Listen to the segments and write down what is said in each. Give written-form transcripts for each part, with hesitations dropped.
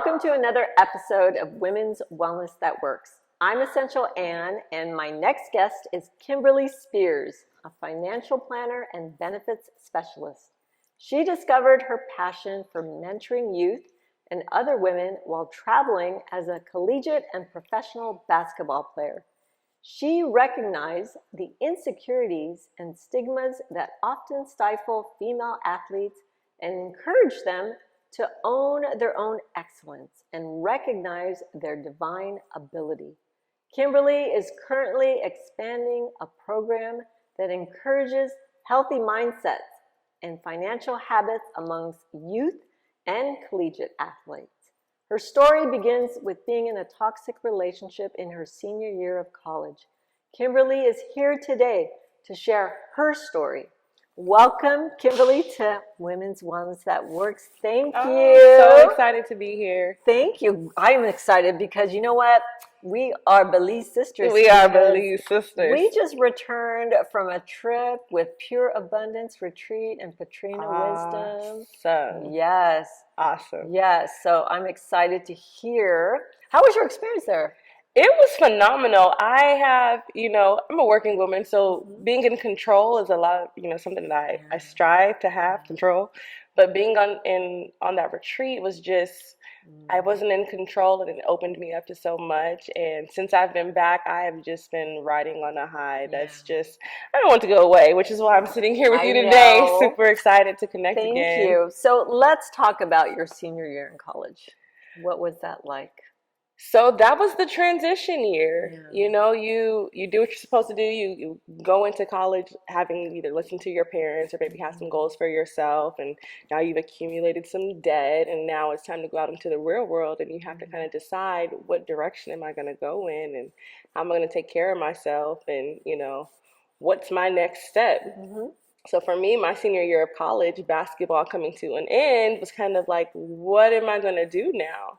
Welcome to another episode of Women's Wellness That Works. I'm Essential Ann, and my next guest is Kymberly Spears, a financial planner and benefits specialist. She discovered her passion for mentoring youth and other women while traveling as a collegiate and professional basketball player. She recognized the insecurities and stigmas that often stifle female athletes and encouraged them to own their own excellence and recognize their divine ability. Kimberly is currently expanding a program that encourages healthy mindsets and financial habits amongst youth and collegiate athletes. Her story begins with being in a toxic relationship in her senior year of college. Kimberly is here today to share her story. Welcome, Kimberly, to Women's Wellness That Works. Thank you. So excited to be here. Thank you. I'm excited because you know what? We are Belize sisters. We are Belize sisters. We just returned from a trip with Pure Abundance Retreat and Patrina Wisdom. Awesome. Yes. Awesome. Yes. So I'm excited to hear. How was your experience there? It was phenomenal. I'm a working woman, so being in control is a lot, something that I strive to have control. But being on that retreat was just, I wasn't in control, and it opened me up to so much. And since I've been back, I have just been riding on a high. That's just, I don't want to go away, which is why I'm sitting here with you today. Super excited to connect again. Thank you. So let's talk about your senior year in college. What was that like? So that was the transition year. Yeah. You do what you're supposed to do. You go into college having either listened to your parents or maybe have some goals for yourself, and now you've accumulated some debt, and now it's time to go out into the real world, and you have to kind of decide what direction am I going to go in, and how am I going to take care of myself, and what's my next step. Mm-hmm. So for me, my senior year of college, basketball coming to an end was kind of like, what am I going to do now?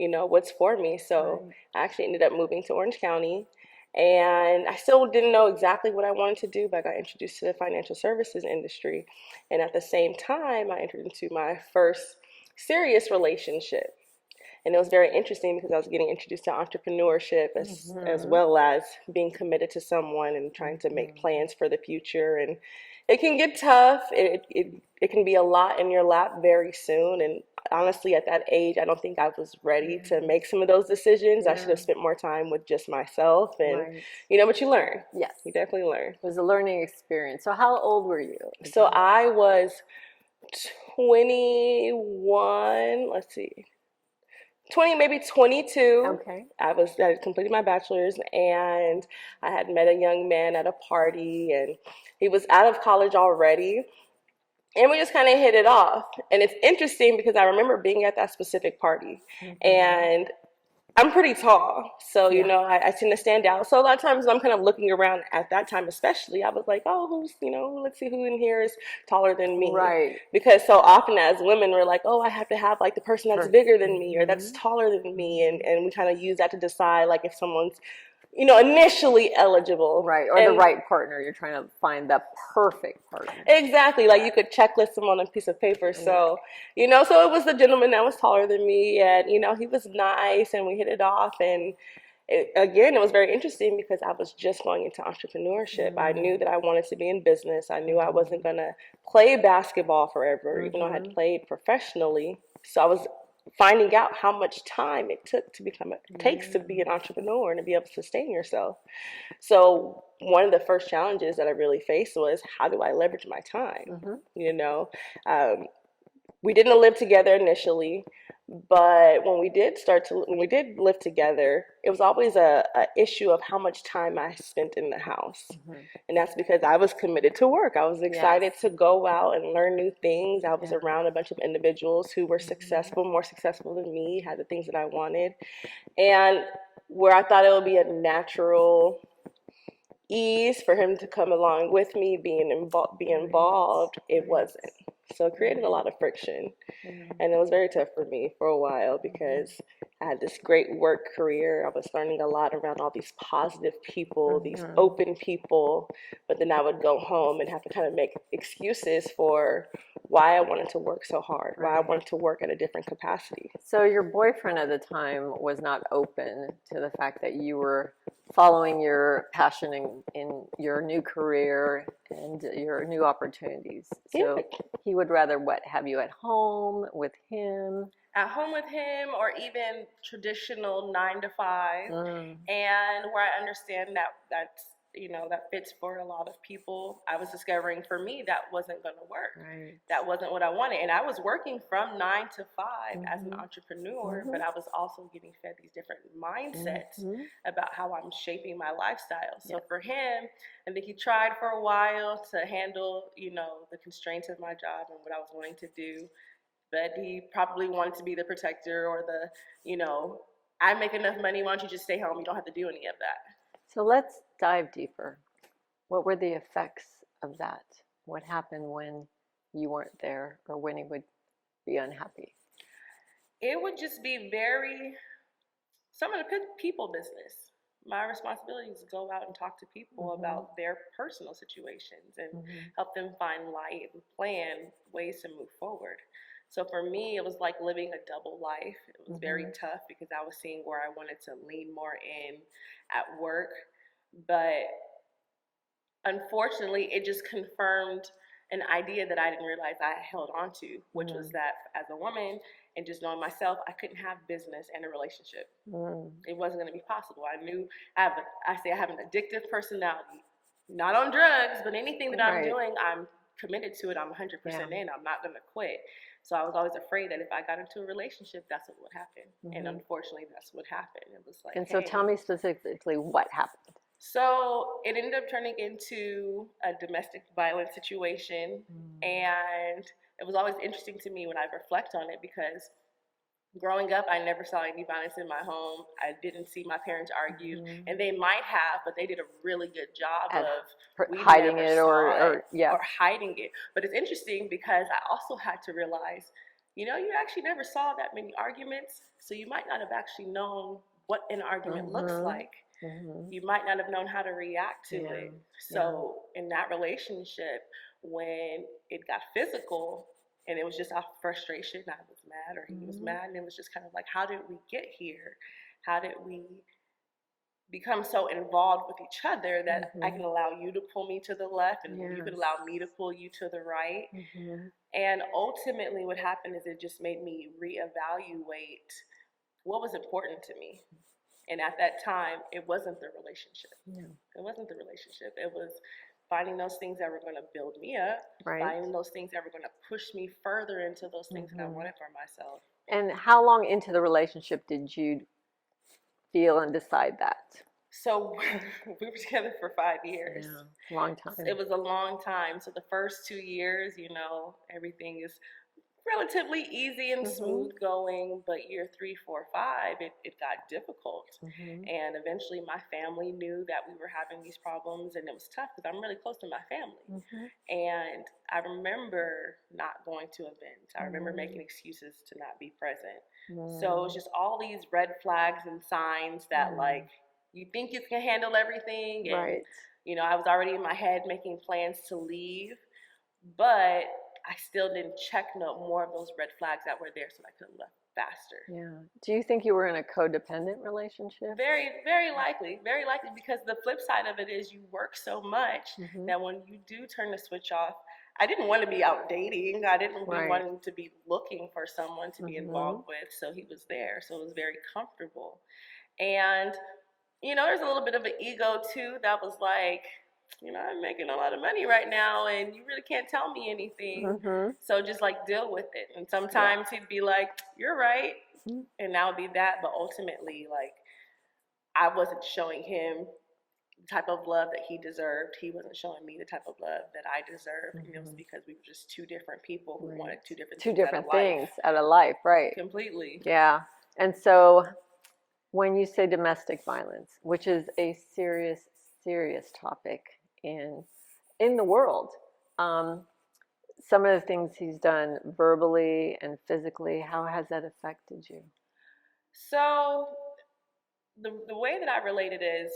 What's for me. So I actually ended up moving to Orange County, and I still didn't know exactly what I wanted to do, but I got introduced to the financial services industry. And at the same time, I entered into my first serious relationship. And it was very interesting because I was getting introduced to entrepreneurship as well as being committed to someone and trying to make plans for the future. And it can get tough. It can be a lot in your lap very soon. And honestly, at that age, I don't think I was ready to make some of those decisions. I should have spent more time with just myself. And, but you learn. Yes. You definitely learn. It was a learning experience. So how old were you? So I was 21, let's see. 20, maybe 22. Okay. I had completed my bachelor's, and I had met a young man at a party, and he was out of college already, and we just kind of hit it off. And it's interesting because I remember being at that specific party, and I'm pretty tall, so I tend to stand out. So a lot of times I'm kind of looking around at that time, especially. I was like, oh, let's see who in here is taller than me, right? Because so often as women, we're like, oh, I have to have like the person that's bigger than me or that's taller than me, and we kind of use that to decide like if someone's initially eligible. Right, or the right partner. You're trying to find the perfect partner. Exactly, like you could checklist them on a piece of paper. So, so it was the gentleman that was taller than me, and, he was nice, and we hit it off. And it was very interesting because I was just going into entrepreneurship. I knew that I wanted to be in business. I knew I wasn't going to play basketball forever, even though I had played professionally. So I was finding out how much time it takes to be an entrepreneur and to be able to sustain yourself. So one of the first challenges that I really faced was, how do I leverage my time? We didn't live together initially, but when we did live together, it was always a issue of how much time I spent in the house. And that's because I was committed to work. I was excited to go out and learn new things. I was around a bunch of individuals who were successful, more successful than me, had the things that I wanted. And where I thought it would be a natural ease for him to come along with me, be involved, it wasn't. So it created a lot of friction. And it was very tough for me for a while because I had this great work career. I was learning a lot around all these positive people, these open people, but then I would go home and have to kind of make excuses for why I wanted to work so hard, why I Right. wanted to work at a different capacity. So your boyfriend at the time was not open to the fact that you were following your passion in your new career and your new opportunities. So Yeah. he would rather have you at home with him? At home with him, or even traditional 9 to 5, Mm, and where I understand that that fits for a lot of people. I was discovering for me that wasn't going to work. right. That wasn't what I wanted, and I was working from 9 to 5 as an Mhm. entrepreneur, Mhm. but I was also getting fed these different mindsets Mhm. about how I'm shaping my lifestyle. So Yeah. for him, I think he tried for a while to handle the constraints of my job and what I was wanting to do, but he probably wanted to be the protector, or I make enough money, why don't you just stay home? You don't have to do any of that. So let's dive deeper. What were the effects of that? What happened when you weren't there or when he would be unhappy? It would just be some of the people business. My responsibility is to go out and talk to people about their personal situations and help them find light and plan ways to move forward. So for me, it was like living a double life. It was very tough because I was seeing where I wanted to lean more in at work, but unfortunately, it just confirmed an idea that I didn't realize I held on to, which was that as a woman and just knowing myself, I couldn't have business and a relationship. It wasn't going to be possible. I knew I have an addictive personality, not on drugs, but anything that I'm doing, I'm committed to it. I'm 100% in. I'm not going to quit. So I was always afraid that if I got into a relationship, that's what would happen. And unfortunately, that's what happened. It was like, and so tell me specifically what happened. So it ended up turning into a domestic violence situation. And it was always interesting to me when I reflect on it, because growing up, I never saw any violence in my home. I didn't see my parents argue, and they might have, but they did a really good job of hiding it or hiding it. But it's interesting because I also had to realize, you actually never saw that many arguments, so you might not have actually known what an argument looks like. You might not have known how to react to it. So in that relationship, when it got physical and it was just out of frustration, I was mad or he was mad, and it was just kind of like, how did we get here? How did we become so involved with each other that I can allow you to pull me to the left and you can allow me to pull you to the right? And ultimately what happened is it just made me reevaluate what was important to me. And at that time, it wasn't the relationship. It wasn't the relationship. It was finding those things that were going to build me up, finding those things that were going to push me further into those things that I wanted for myself. And how long into the relationship did you feel and decide that? So we were together for 5 years. Yeah, long time. It was a long time. So the first 2 years, everything is relatively easy and smooth going, but year 3, 4, 5, it got difficult. And eventually my family knew that we were having these problems, and it was tough because I'm really close to my family. And I remember not going to events. I remember making excuses to not be present. So it was just all these red flags and signs that like, you think you can handle everything, and I was already in my head making plans to leave, but I still didn't check no more of those red flags that were there, so I could have left faster. Yeah. Do you think you were in a codependent relationship? Very, very likely, because the flip side of it is you work so much that when you do turn the switch off, I didn't want to be out dating. I didn't be wanting to be looking for someone to be involved with, so he was there, so it was very comfortable. And there's a little bit of an ego too that was like, I'm making a lot of money right now and you really can't tell me anything. So just like deal with it. And sometimes he'd be like, you're right. And that would be that. But ultimately, like, I wasn't showing him the type of love that he deserved. He wasn't showing me the type of love that I deserved. And it was because we were just two different people who wanted two different things out of life, right? Completely. Yeah. And so when you say domestic violence, which is a serious topic in the world, some of the things he's done verbally and physically, how has that affected you? So the way that I relate it is,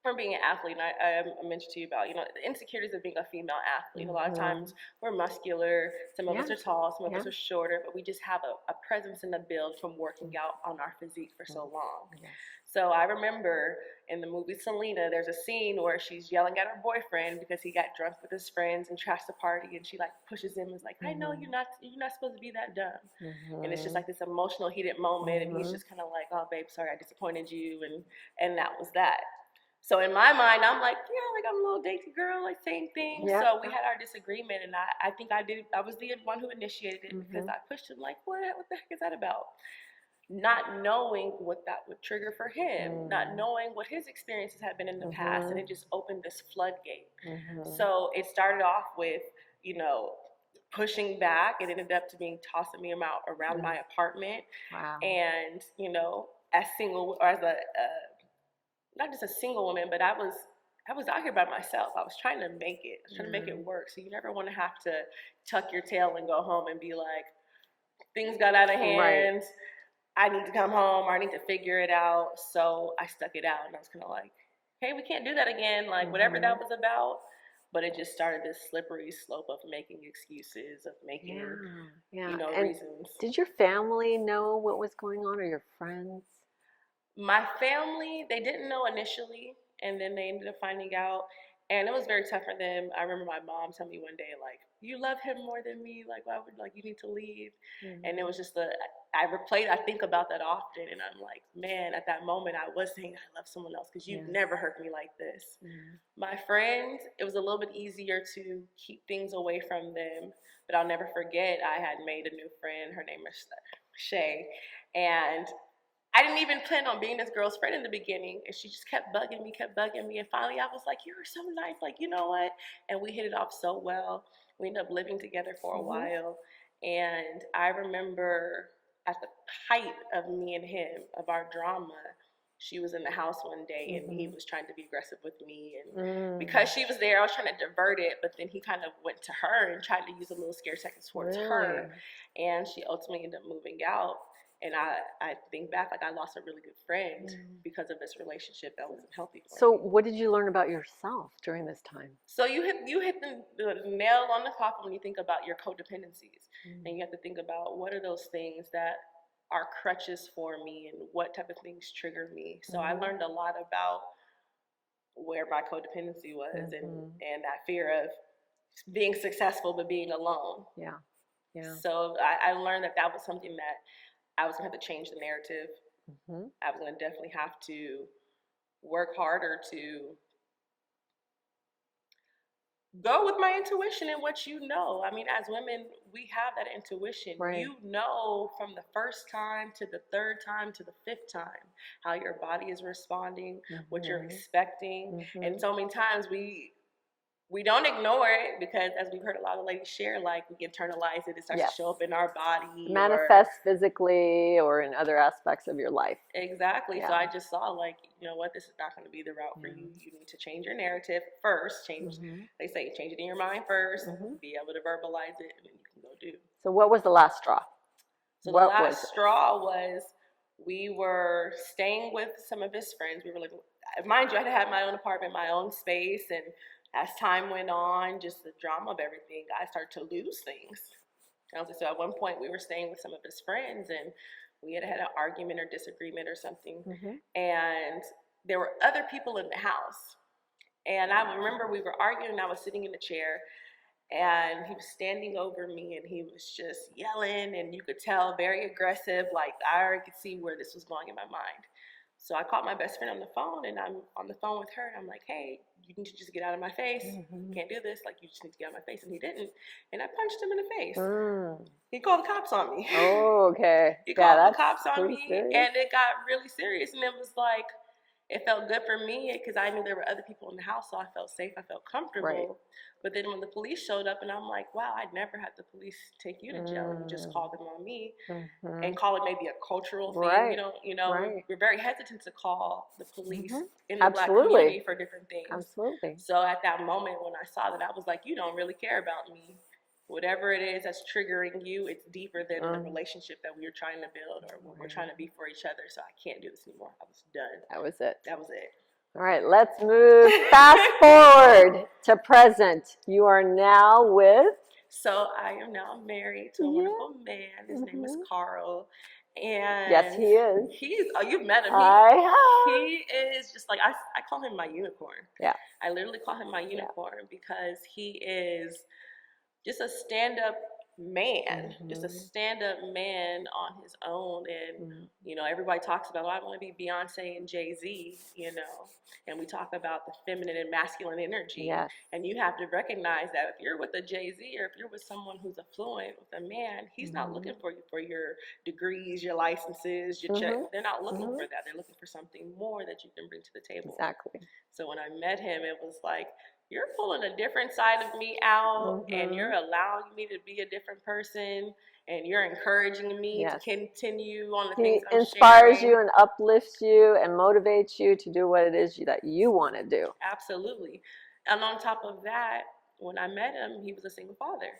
from being an athlete, and I mentioned to you about, the insecurities of being a female athlete. A lot of times we're muscular, some of us are tall, some of us are shorter, but we just have a presence and a build from working out on our physique for so long. So I remember in the movie Selena, there's a scene where she's yelling at her boyfriend because he got drunk with his friends and trashed the party, and she like pushes him and is like, I know you're not supposed to be that dumb. And it's just like this emotional heated moment, and he's just kind of like, oh babe, sorry I disappointed you, and that was that. So in my mind, I'm like, like I'm a little dainty girl, like same thing. So we had our disagreement, and I think I was the one who initiated it because I pushed him like, what the heck is that about? Not knowing what that would trigger for him, not knowing what his experiences had been in the past, and it just opened this floodgate. So it started off with, pushing back. It ended up to being tossing me around my apartment. Wow. And, as single, or as a not just a single woman, but I was out here by myself. I was trying to make it. I was trying to make it work. So you never want to have to tuck your tail and go home and be like, things got out of hand. Right. I need to come home, or I need to figure it out. So I stuck it out, and I was kind of like, hey, we can't do that again. Like whatever that was about. But it just started this slippery slope of making excuses, of making, reasons. Did your family know what was going on, or your friends? My family, they didn't know initially, and then they ended up finding out, and it was very tough for them. I remember my mom telling me one day, like, you love him more than me, like, why would, like, you need to leave? And it was just I think about that often, and I'm like, man, at that moment, I was saying I love someone else, because you've never hurt me like this. My friends, it was a little bit easier to keep things away from them, but I'll never forget, I had made a new friend. Her name is Shay, and I didn't even plan on being this girl's friend in the beginning, and she just kept bugging me, and finally I was like, you're so nice, like, you know what? And we hit it off so well. We ended up living together for a while, and I remember at the height of me and him, of our drama, she was in the house one day, and he was trying to be aggressive with me, and because she was there, I was trying to divert it, but then he kind of went to her and tried to use a little scare tactics towards her, and she ultimately ended up moving out. And I think back, like I lost a really good friend because of this relationship that wasn't healthy for me. So what did you learn about yourself during this time? So you hit the nail on the coffin when you think about your codependencies. And you have to think about what are those things that are crutches for me, and what type of things trigger me. So I learned a lot about where my codependency was, and that fear of being successful but being alone. So I learned that was something that I was going to have to change the narrative. I was going to definitely have to work harder to go with my intuition and what you know. I mean, as women, we have that intuition. You know from the first time to the third time to the fifth time how your body is responding, what you're expecting. And so many times we don't ignore it, because as we've heard a lot of ladies share, like we internalize it. It starts to show up in our body. Manifest physically or in other aspects of your life. Exactly. So I just saw, like, you know what, this is not going to be the route for you. You need to change your narrative first. They say, change it in your mind first, be able to verbalize it, and then you can go do. So what was the last straw? So the last straw was, we were staying with some of his friends. We were living, mind you, I had to have my own apartment, my own space, and as time went on, just the drama of everything, I started to lose things. So at one point, we were staying with some of his friends, and we had an argument or disagreement or something, and there were other people in the house. And I remember we were arguing, and I was sitting in the chair, and he was standing over me, and he was just yelling, and you could tell, very aggressive, like I already could see where this was going in my mind. So I called my best friend on the phone, and I'm on the phone with her, and I'm like, hey, you need to just get out of my face. You can't do this. Like, you just need to get out of my face. And he didn't. And I punched him in the face. He called the cops on me. Oh, okay. He called the cops on me, and it got really serious. And it was like, it felt good for me because I knew there were other people in the house, so I felt safe. I felt comfortable. But then when the police showed up, and I'm like, wow, I'd never had the police take you to jail. You just called them on me, and call it maybe a cultural thing. We're very hesitant to call the police in the Black community for different things. So at that moment when I saw that, I was like, you don't really care about me. Whatever it is that's triggering you, it's deeper than the relationship that we were trying to build or what we're trying to be for each other. So I can't do this anymore. I was done. That was it. That was it. All right, let's move fast forward to present. You are now with? So I am now married to a wonderful man. His name is Carl. And yes, he is. You've met him. I have. He is just like, I call him my unicorn. Yeah. I literally call him my unicorn because he is just a stand-up man, just a stand-up man on his own. And you know, everybody talks about, I want to be Beyonce and Jay-Z, you know, and we talk about the feminine and masculine energy. Yes. And you have to recognize that if you're with a Jay-Z or if you're with someone who's affluent, with a man, he's not looking for you for your degrees, your licenses, your check. They're not looking for that. They're looking for something more that you can bring to the table. Exactly. So when I met him, it was like, you're pulling a different side of me out, and you're allowing me to be a different person, and you're encouraging me to continue on the things I'm sharing. He inspires you and uplifts you and motivates you to do what it is that you want to do. Absolutely. And on top of that, when I met him, he was a single father.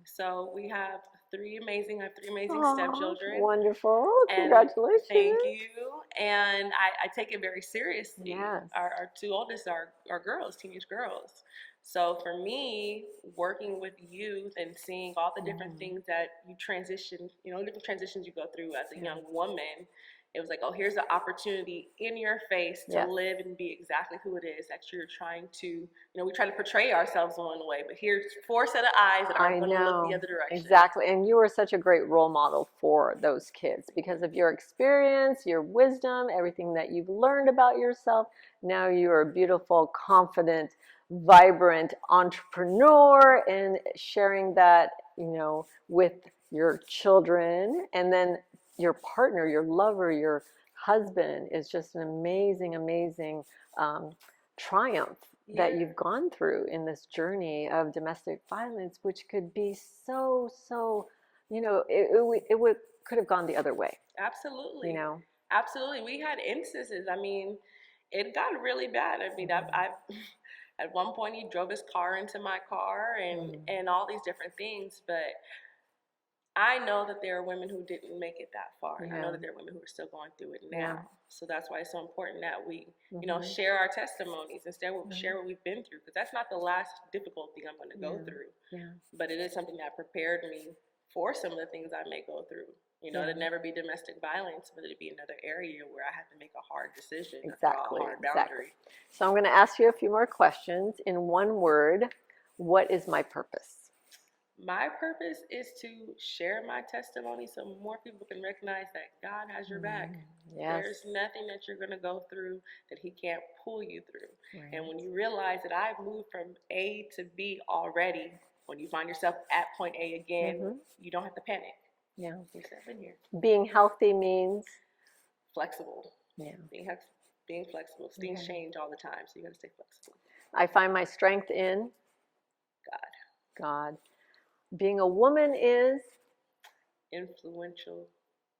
So we have three amazing stepchildren. Wonderful. Congratulations. Thank you. And I take it very seriously. Yes. Our two oldest are girls, teenage girls. So for me, working with youth and seeing all the different things that you transition, you know, different transitions you go through as a young woman, it was like, oh, here's the opportunity in your face to live and be exactly who it is that you're trying to, you know, we try to portray ourselves one way, but here's four set of eyes that aren't going to look the other direction. Exactly. And you were such a great role model for those kids because of your experience, your wisdom, everything that you've learned about yourself. Now you're a beautiful, confident, vibrant entrepreneur and sharing that, you know, with your children, and then your partner, your lover, your husband is just an amazing, amazing triumph that you've gone through in this journey of domestic violence, which could be so, you know, it could have gone the other way. Absolutely. You know? Absolutely. We had instances. I mean, it got really bad. I mean, I at one point he drove his car into my car and all these different things, but I know that there are women who didn't make it that far. And I know that there are women who are still going through it now. So that's why it's so important that we, you know, share our testimonies instead of share what we've been through. Because that's not the last difficult thing I'm going to go through. But it is something that prepared me for some of the things I may go through. You know, it'd never be domestic violence, but it'd be another area where I had to make a hard decision. Exactly. A hard boundary. So I'm going to ask you a few more questions. In one word, what is my purpose? My purpose is to share my testimony so more people can recognize that God has your back. There's nothing that you're going to go through that he can't pull you through. And when you realize that I've moved from A to B already, when you find yourself at point A again, you don't have to panic. Yeah. You're stepping here. Being healthy means? Flexible. Yeah. Being flexible. Things change all the time, so you got to stay flexible. I find my strength in? God. Being a woman is? Influential.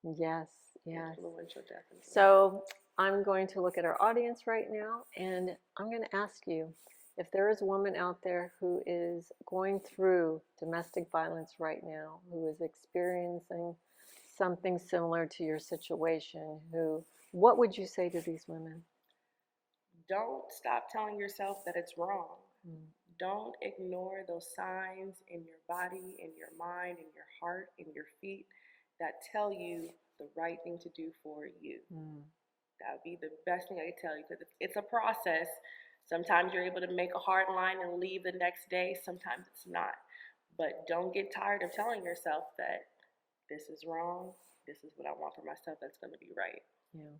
Yes. Influential, definitely. So I'm going to look at our audience right now, and I'm going to ask you, if there is a woman out there who is going through domestic violence right now, who is experiencing something similar to your situation, what would you say to these women? Don't stop telling yourself that it's wrong. Don't ignore those signs in your body, in your mind, in your heart, in your feet that tell you the right thing to do for you. That would be the best thing I could tell you, because it's a process. Sometimes you're able to make a hard line and leave the next day. Sometimes it's not. But don't get tired of telling yourself that this is wrong. This is what I want for myself that's going to be right. Yeah.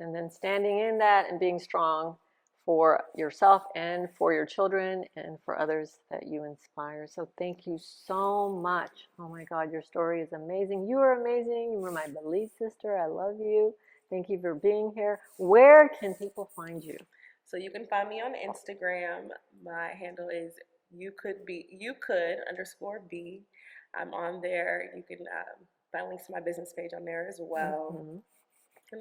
And then standing in that and being strong for yourself and for your children and for others that you inspire. So thank you so much. Oh my God, your story is amazing. You are amazing. You were my belief sister. I love you. Thank you for being here. Where can people find you? So you can find me on Instagram. My handle is _be. I'm on there. You can find links to my business page on there as well. And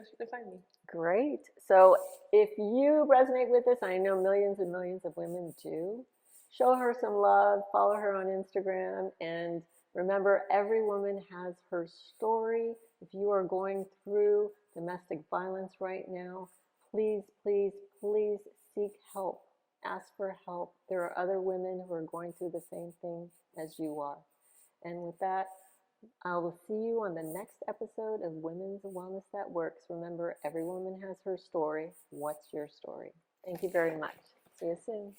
you can find me. Great. So if you resonate with this, I know millions and millions of women do, show her some love, follow her on Instagram, and remember, every woman has her story. If you are going through domestic violence right now, please, please, please seek help. Ask for help. There are other women who are going through the same thing as you are. And with that, I will see you on the next episode of Women's Wellness That Works. Remember, every woman has her story. What's your story? Thank you very much. See you soon.